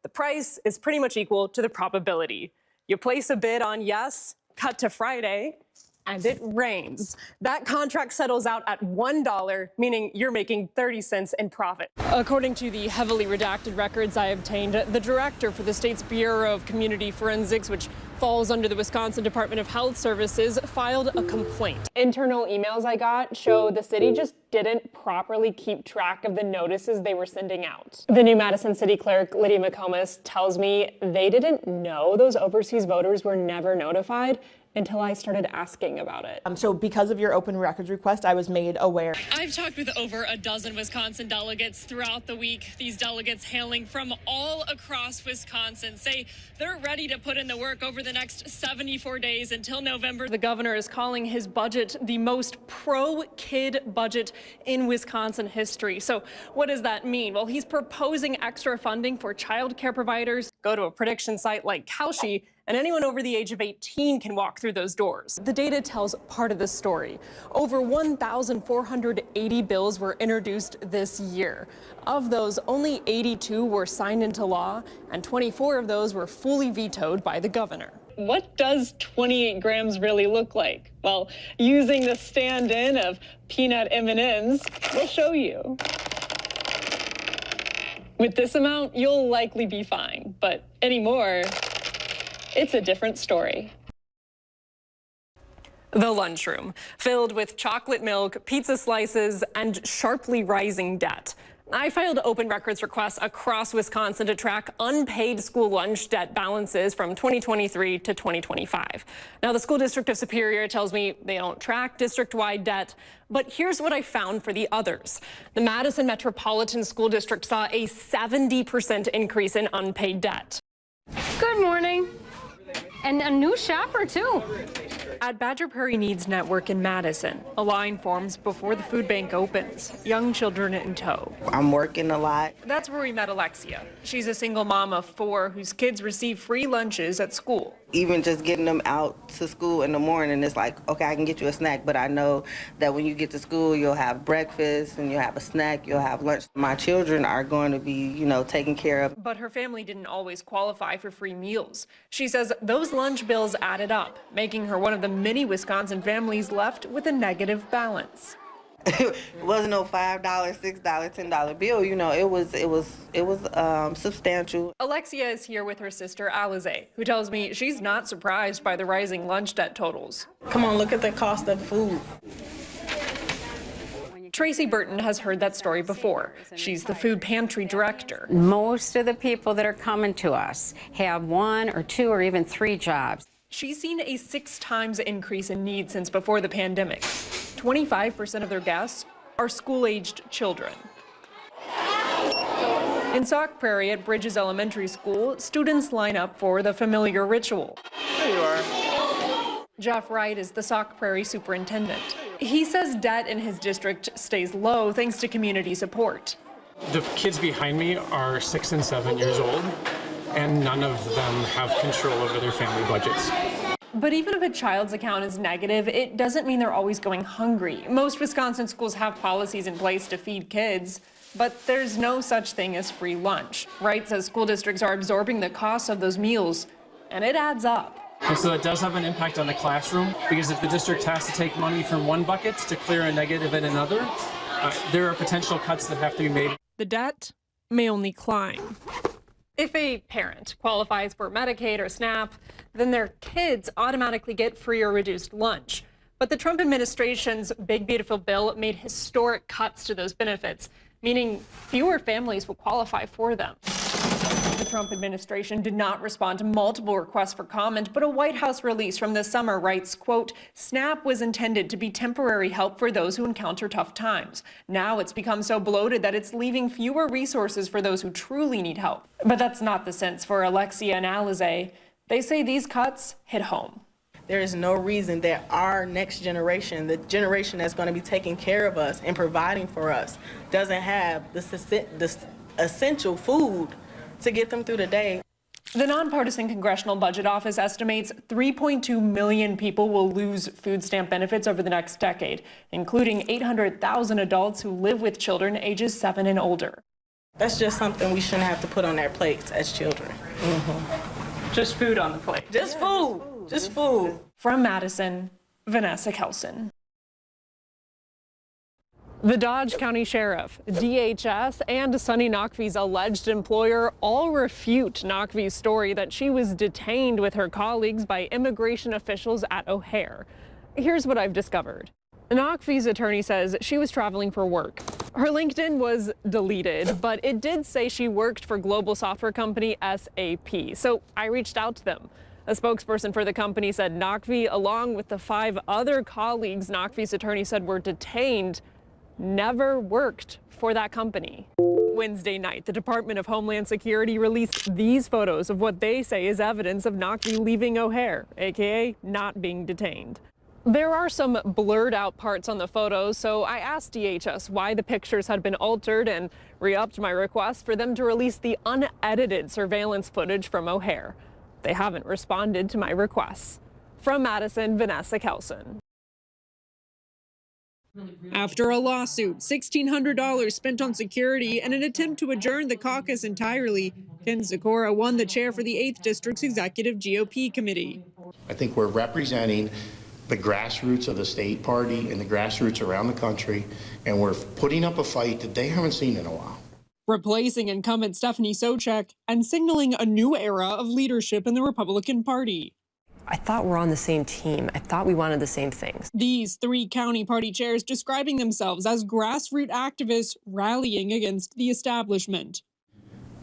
The price is pretty much equal to the probability. You place a bid on yes, cut to Friday, and it rains. That contract settles out at $1, meaning you're making 30 cents in profit. According to the heavily redacted records I obtained, the director for the state's Bureau of Community Forensics, which falls under the Wisconsin Department of Health Services, filed a complaint. Internal emails I got show the city just didn't properly keep track of the notices they were sending out. The new Madison City Clerk, Lydia McComas, tells me they didn't know those overseas voters were never notified until I started asking about it. So because of your open records request, I was made aware. I've talked with over a dozen Wisconsin delegates throughout the week. These delegates hailing from all across Wisconsin say they're ready to put in the work over the next 74 days until November. The governor is calling his budget the most pro-kid budget in Wisconsin history. So what does that mean? Well, he's proposing extra funding for child care providers. Go to a prediction site like Kalshi, and anyone over the age of 18 can walk through those doors. The data tells part of the story. Over 1,480 bills were introduced this year. Of those, only 82 were signed into law, and 24 of those were fully vetoed by the governor. What does 28 grams really look like? Well, using the stand-in of peanut M&Ms, we'll show you. With this amount, you'll likely be fine, but anymore, it's a different story. The lunchroom, filled with chocolate milk, pizza slices, and sharply rising debt. I filed open records requests across Wisconsin to track unpaid school lunch debt balances from 2023 to 2025. Now, the School District of Superior tells me they don't track district-wide debt, but here's what I found for the others. The Madison Metropolitan School District saw a 70% increase in unpaid debt. Good morning. And a new shopper, too. At Badger Prairie Needs Network in Madison, a line forms before the food bank opens, young children in tow. I'm working a lot. That's where we met Alexia. She's a single mom of 4 whose kids receive free lunches at school. Even just getting them out to school in the morning, it's like, okay, I can get you a snack, but I know that when you get to school, you'll have breakfast and you'll have a snack, you'll have lunch. My children are going to be, taken care of. But her family didn't always qualify for free meals. She says those lunch bills added up, making her one of the many Wisconsin families left with a negative balance. It wasn't no $5, $6, $10 bill. It was substantial. Alexia is here with her sister Alize, who tells me she's not surprised by the rising lunch debt totals. Come on, look at the cost of food. Tracy Burton has heard that story before. She's the food pantry director. Most of the people that are coming to us have 1 or 2 or even 3 jobs. She's seen a 6 times increase in need since before the pandemic. 25% of their guests are school-aged children. In Sauk Prairie at Bridges Elementary School, students line up for the familiar ritual. There you are. Jeff Wright is the Sauk Prairie superintendent. He says debt in his district stays low thanks to community support. The kids behind me are 6 and 7 years old, and none of them have control over their family budgets. But even if a child's account is negative, it doesn't mean they're always going hungry. Most Wisconsin schools have policies in place to feed kids, but there's no such thing as free lunch. Wright says school districts are absorbing the costs of those meals, and it adds up. And so that does have an impact on the classroom, because if the district has to take money from one bucket to clear a negative in another, there are potential cuts that have to be made. The debt may only climb. If a parent qualifies for Medicaid or SNAP, then their kids automatically get free or reduced lunch. But the Trump administration's Big Beautiful Bill made historic cuts to those benefits, meaning fewer families will qualify for them. The Trump administration did not respond to multiple requests for comment, but a White House release from this summer writes, quote, SNAP was intended to be temporary help for those who encounter tough times. Now it's become so bloated that it's leaving fewer resources for those who truly need help. But that's not the sense for Alexia and Alize. They say these cuts hit home. There is no reason that our next generation, the generation that's going to be taking care of us and providing for us, doesn't have the essential food to get them through the day. The nonpartisan Congressional Budget Office estimates 3.2 million people will lose food stamp benefits over the next decade, including 800,000 adults who live with children ages 7 and older. That's just something we shouldn't have to put on their plates as children. Just food on the plate. Just food. Just food. From Madison, Vanessa Kjeldsen. The Dodge County Sheriff, DHS, and Sonny Knockby's alleged employer all refute Knockby's story that she was detained with her colleagues by immigration officials at O'Hare. Here's what I've discovered. Knockby's attorney says she was traveling for work. Her LinkedIn was deleted, but it did say she worked for global software company SAP, so I reached out to them. A spokesperson for the company said Knockby, along with the 5 other colleagues Knockby's attorney said were detained, never worked for that company. Wednesday night, the Department of Homeland Security released these photos of what they say is evidence of Knockby leaving O'Hare, aka not being detained. There are some blurred out parts on the photos, so I asked DHS why the pictures had been altered and re-upped my request for them to release the unedited surveillance footage from O'Hare. They haven't responded to my requests. From Madison, Vanessa Kjeldsen. After a lawsuit, $1,600 spent on security, and an attempt to adjourn the caucus entirely, Ken Sikora won the chair for the 8th District's Executive GOP Committee. I think we're representing the grassroots of the state party and the grassroots around the country, and we're putting up a fight that they haven't seen in a while. Replacing incumbent Stephanie Sobczak and signaling a new era of leadership in the Republican Party. I thought we're on the same team. I thought we wanted the same things. These 3 county party chairs describing themselves as grassroots activists rallying against the establishment.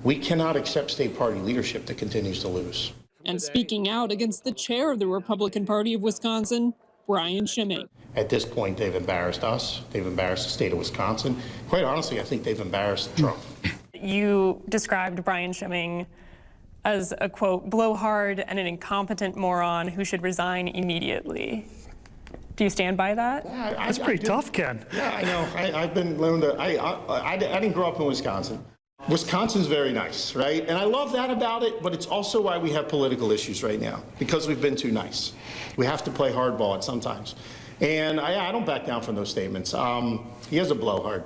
We cannot accept state party leadership that continues to lose. And speaking out against the chair of the Republican Party of Wisconsin, Brian Schimming. At this point, they've embarrassed us. They've embarrassed the state of Wisconsin. Quite honestly, I think they've embarrassed Trump. You described Brian Schimming as a, quote, blowhard and an incompetent moron who should resign immediately. Do you stand by that? Yeah, That's pretty tough, Ken. Yeah, I know. I've been learned that. I didn't grow up in Wisconsin. Wisconsin's very nice, right? And I love that about it, but it's also why we have political issues right now, because we've been too nice. We have to play hardball at sometimes. And I don't back down from those statements. He is a blowhard.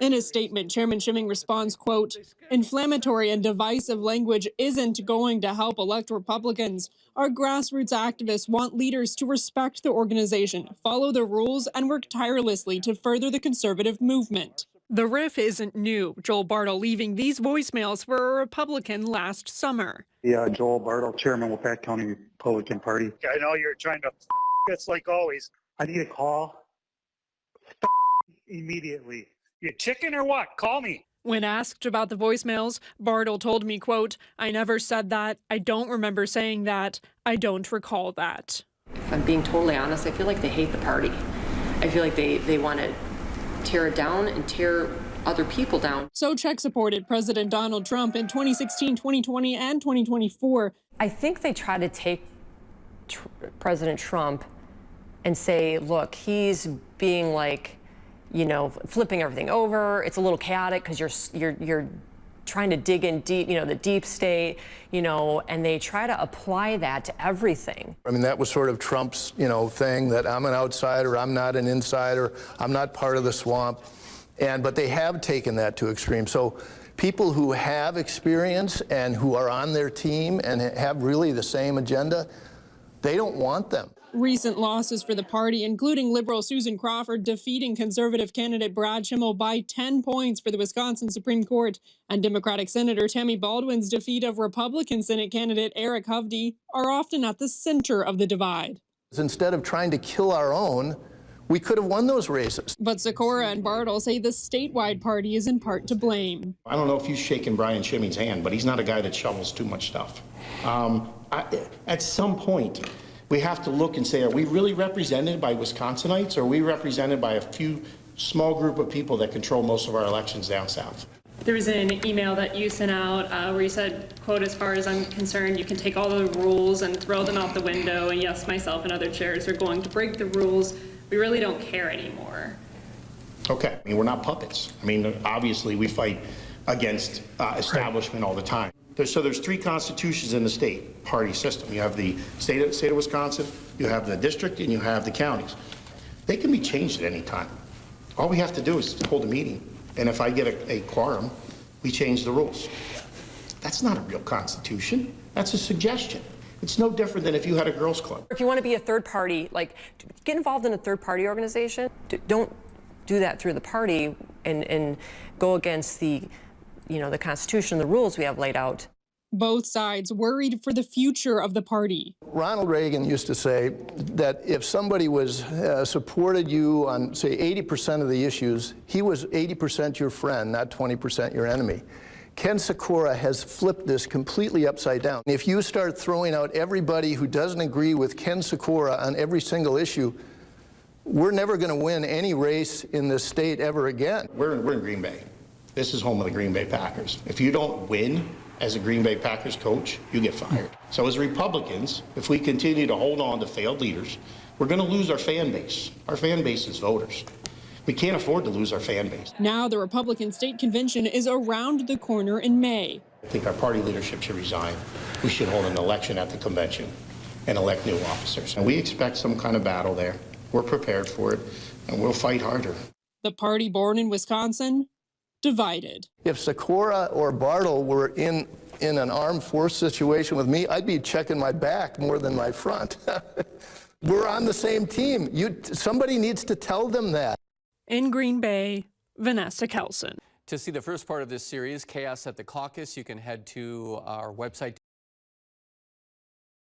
In a statement, Chairman Schimming responds, quote, inflammatory and divisive language isn't going to help elect Republicans. Our grassroots activists want leaders to respect the organization, follow the rules, and work tirelessly to further the conservative movement. The riff isn't new. Joel Bartle leaving these voicemails for a Republican last summer. Yeah, Joel Bartle, chairman of Pat County Republican Party. I know you're trying to it's like always. I need a call immediately. You chicken or what? Call me. When asked about the voicemails, Bartle told me, quote, I never said that. I don't remember saying that. I don't recall that. If I'm being totally honest, I feel like they hate the party. I feel like they want to tear it down and tear other people down. Sobczak supported President Donald Trump in 2016, 2020, and 2024. I think they try to take President Trump and say, look, he's being like, you know, flipping everything over. It's a little chaotic because you're trying to dig in deep, you know, the deep state, you know, and they try to apply that to everything. I mean, that was sort of Trump's, you know, thing that I'm an outsider, I'm not an insider, I'm not part of the swamp. But they have taken that to extreme. So people who have experience and who are on their team and have really the same agenda, they don't want them. Recent losses for the party, including liberal Susan Crawford defeating conservative candidate Brad Schimmel by 10 points for the Wisconsin Supreme Court, and Democratic Senator Tammy Baldwin's defeat of Republican Senate candidate Eric Hovde, are often at the center of the divide. Instead of trying to kill our own, we could have won those races. But Sikora and Bartle say the statewide party is in part to blame. I don't know if you've shaken Brian Schimming's hand, but he's not a guy that shovels too much stuff. At some point, we have to look and say, are we really represented by Wisconsinites, or are we represented by a few small group of people that control most of our elections down south? There was an email that you sent out where you said, quote, as far as I'm concerned, you can take all the rules and throw them out the window. And yes, myself and other chairs are going to break the rules. We really don't care anymore. Okay, I mean, we're not puppets. I mean, obviously we fight against establishment all the time. So there's 3 constitutions in the state party system. You have the state of Wisconsin, you have the district, and you have the counties. They can be changed at any time. All we have to do is hold a meeting. And if I get a quorum, we change the rules. That's not a real constitution. That's a suggestion. It's no different than if you had a girls' club. If you want to be a third party, like, get involved in a third party organization. Don't do that through the party and go against the Constitution, the rules we have laid out. Both sides worried for the future of the party. Ronald Reagan used to say that if somebody supported you on, say, 80% of the issues, he was 80% your friend, not 20% your enemy. Ken Sikora has flipped this completely upside down. If you start throwing out everybody who doesn't agree with Ken Sikora on every single issue, we're never going to win any race in this state ever again. We're in Green Bay. This is home of the Green Bay Packers. If you don't win as a Green Bay Packers coach, you get fired. So as Republicans, if we continue to hold on to failed leaders, we're going to lose our fan base. Our fan base is voters. We can't afford to lose our fan base. Now the Republican state convention is around the corner in May. I think our party leadership should resign. We should hold an election at the convention and elect new officers. And we expect some kind of battle there. We're prepared for it, and we'll fight harder. The party born in Wisconsin, divided. If Sikora or Bartle were in an armed force situation with me, I'd be checking my back more than my front. We're on the same team. Somebody needs to tell them that. In Green Bay, Vanessa Kjeldsen. To see the first part of this series, Chaos at the Caucus, you can head to our website.